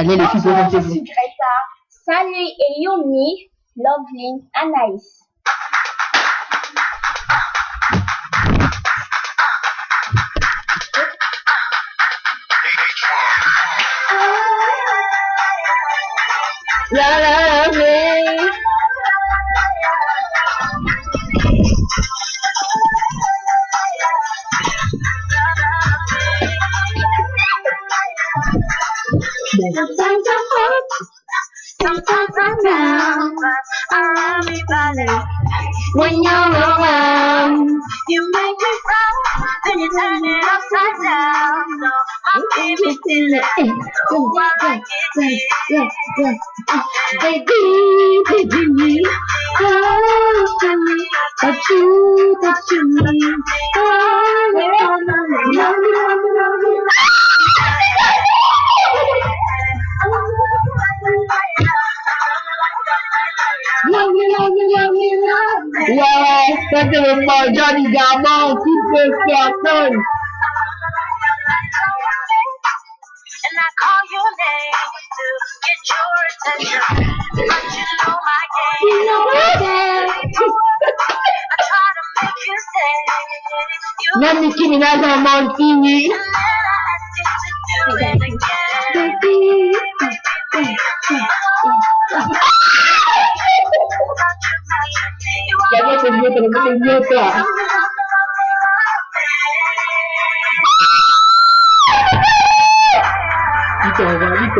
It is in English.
Allez, les filles, Bonjour, je présentez-vous. suis Greta. Salut et Yumi, Loveline, Anaïs. La la la, Sometimes I'm up, sometimes I'm down, but I love you, Valley. when you're around. You make me proud, then you turn it upside down. So I'm giving till the end. Oh, I like it. Baby, oh, tell me that you need. Ouais, ça c'est vraiment Johnny Garmon qui peut faire ça. And I call your name to get your attention, but you know my game. I try to make you stay. Même Nicki Minaj en Montini. And then I ask you to do it again. Jangan senyum, teman-teman senyum lah. Gitu.